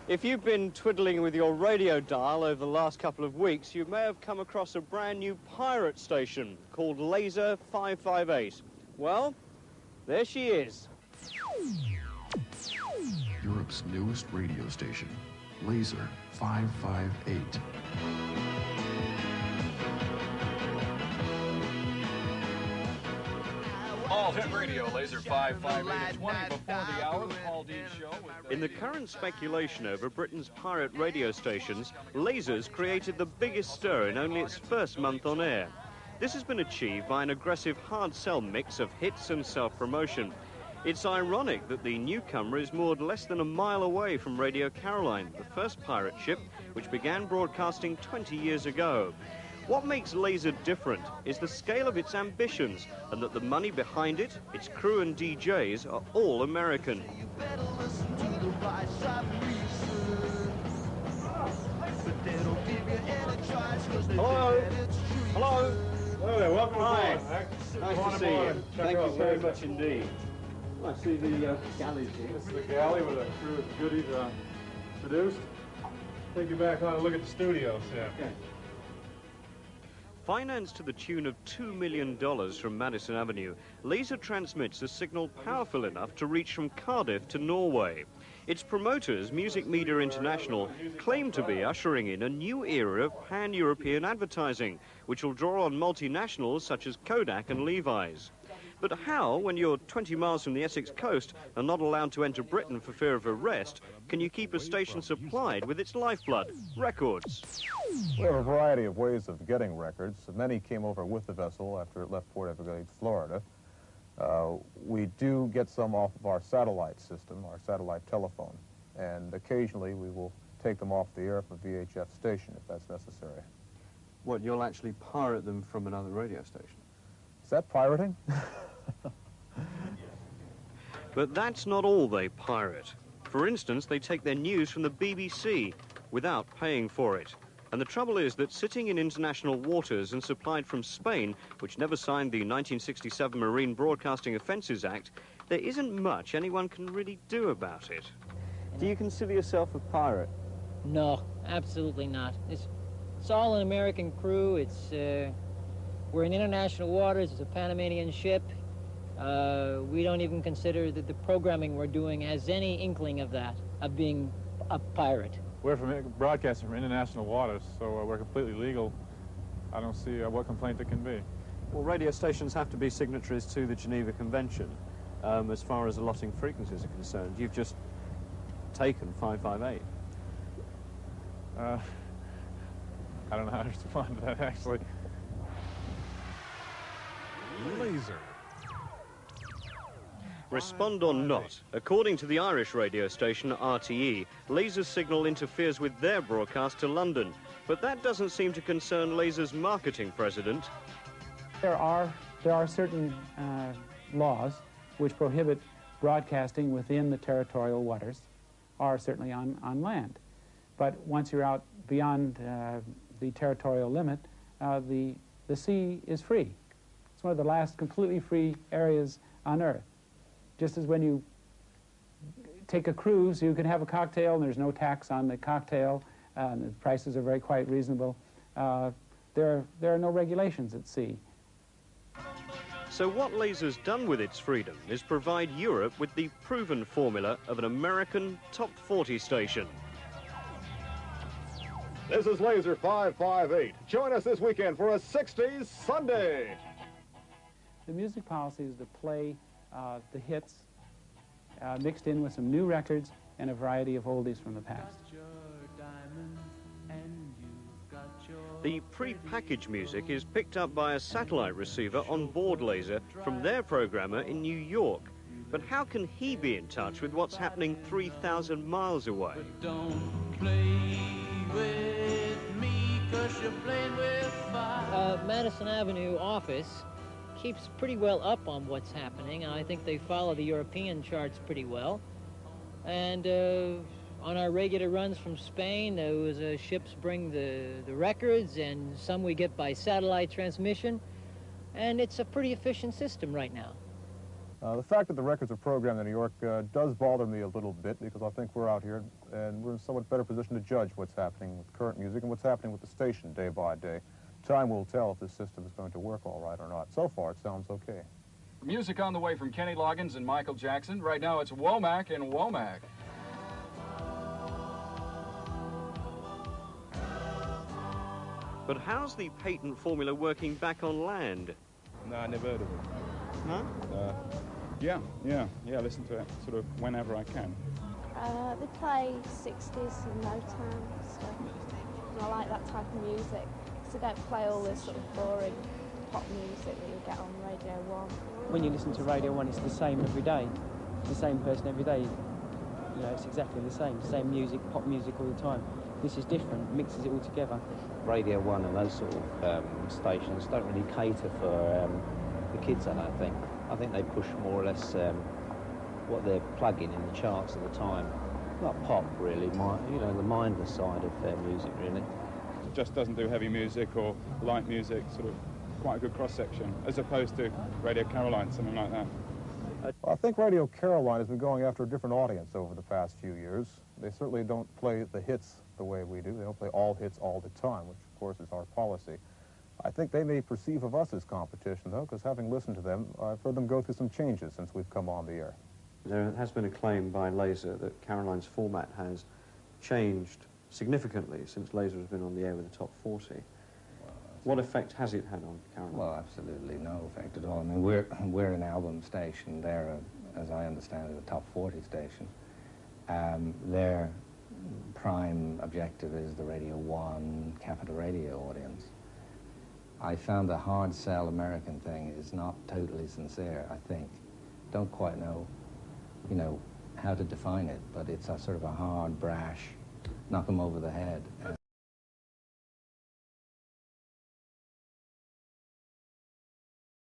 If you've been twiddling with your radio dial over the last couple of weeks, you may have come across a brand new pirate station called Laser 558. Well, there she is. Europe's newest radio station, Laser 558. All Hit Radio, Laser 558, 20 before the hour, the Paul Dean Show. In the current speculation over Britain's pirate radio stations, Lasers created the biggest stir in only its first month on air. This has been achieved by an aggressive hard sell mix of hits and self-promotion. It's ironic that the newcomer is moored less than a mile away from Radio Caroline, the first pirate ship which began broadcasting 20 years ago. What makes Laser different is the scale of its ambitions and that the money behind it, its crew and DJs, are all American. Hello? Hello? Hello there, welcome aboard. Nice to see you. Thank you very much indeed. I see the galleys here. This is the galley where the crew of goodies produced. Take you back on and look at the studios. Yeah. Okay. Financed to the tune of $2 million from Madison Avenue, Laser transmits a signal powerful enough to reach from Cardiff to Norway. Its promoters, Music Media International, claim to be ushering in a new era of pan-European advertising, which will draw on multinationals such as Kodak and Levi's. But how, when you're 20 miles from the Essex coast and not allowed to enter Britain for fear of arrest, can you keep a station supplied with its lifeblood, records? We have a variety of ways of getting records. Many came over with the vessel after it left Port Everglades, Florida. We do get some off of our satellite system, our satellite telephone, and occasionally we will take them off the air for VHF station if that's necessary. What, you'll actually pirate them from another radio station? Is that pirating? But that's not all they pirate. For instance, they take their news from the BBC without paying for it. And the trouble is that sitting in international waters and supplied from Spain, which never signed the 1967 Marine Broadcasting Offences Act, there isn't much anyone can really do about it. Do you consider yourself a pirate? No, absolutely not. It's all an American crew. We're in international waters. It's a Panamanian ship. We don't even consider that the programming we're doing has any inkling of that, of being a pirate. We're broadcasting from international waters, so we're completely legal. I don't see what complaint there can be. Well, radio stations have to be signatories to the Geneva Convention as far as allotting frequencies are concerned. You've just taken 558. I don't know how to respond to that, actually. Laser. Respond or not, according to the Irish radio station RTE, Laser's signal interferes with their broadcast to London. But that doesn't seem to concern Laser's marketing president. There are certain laws which prohibit broadcasting within the territorial waters, or certainly on land. But once you're out beyond the territorial limit, the sea is free. It's one of the last completely free areas on Earth. Just as when you take a cruise, you can have a cocktail and there's no tax on the cocktail, the prices are very quite reasonable. There are no regulations at sea. So what Laser's done with its freedom is provide Europe with the proven formula of an American top 40 station. This is Laser 558. Join us this weekend for a 60s Sunday. The music policy is to play the hits mixed in with some new records and a variety of oldies from the past. The pre-packaged music is picked up by a satellite receiver on board Laser from their programmer in New York. But how can he be in touch with what's happening 3,000 miles away? Don't play with me 'cause you're playing with fire. Madison Avenue office keeps pretty well up on what's happening, and I think they follow the European charts pretty well. And on our regular runs from Spain, ships bring the records, and some we get by satellite transmission, and it's a pretty efficient system right now. The fact that the records are programmed in New York does bother me a little bit, because I think we're out here and we're in a somewhat better position to judge what's happening with current music and what's happening with the station day by day. Time will tell if this system is going to work all right or not. So far, it sounds okay. Music on the way from Kenny Loggins and Michael Jackson. Right now, it's Womack and Womack. But how's the patent formula working back on land? No, I never heard of it. No? Yeah, I listen to it sort of whenever I can. They play 60s and Motown stuff. And I like that type of music, because they don't play all this sort of boring pop music that you get on Radio 1. When you listen to Radio 1, it's the same every day. It's the same person every day. You know, it's exactly the same music, pop music all the time. This is different, mixes it all together. Radio 1 and those sort of stations don't really cater for the kids, I don't think. I think they push more or less what they're plugging in the charts at the time. Not pop, really, you know, the mindless side of music, really. It just doesn't do heavy music or light music, sort of quite a good cross-section, as opposed to Radio Caroline, something like that. Well, I think Radio Caroline has been going after a different audience over the past few years. They certainly don't play the hits the way we do. They don't play all hits all the time, which, of course, is our policy. I think they may perceive of us as competition, though, because having listened to them, I've heard them go through some changes since we've come on the air. There has been a claim by Laser that Caroline's format has changed significantly since Laser has been on the air with the top 40. What effect has it had on Caroline? Well, absolutely no effect at all. I mean, we're an album station. They're, as I understand it, a top 40 station. Their prime objective is the Radio 1 Capital Radio audience. I found the hard sell American thing is not totally sincere, I think. Don't quite know, you know, how to define it, but it's a sort of a hard, brash, knock them over the head.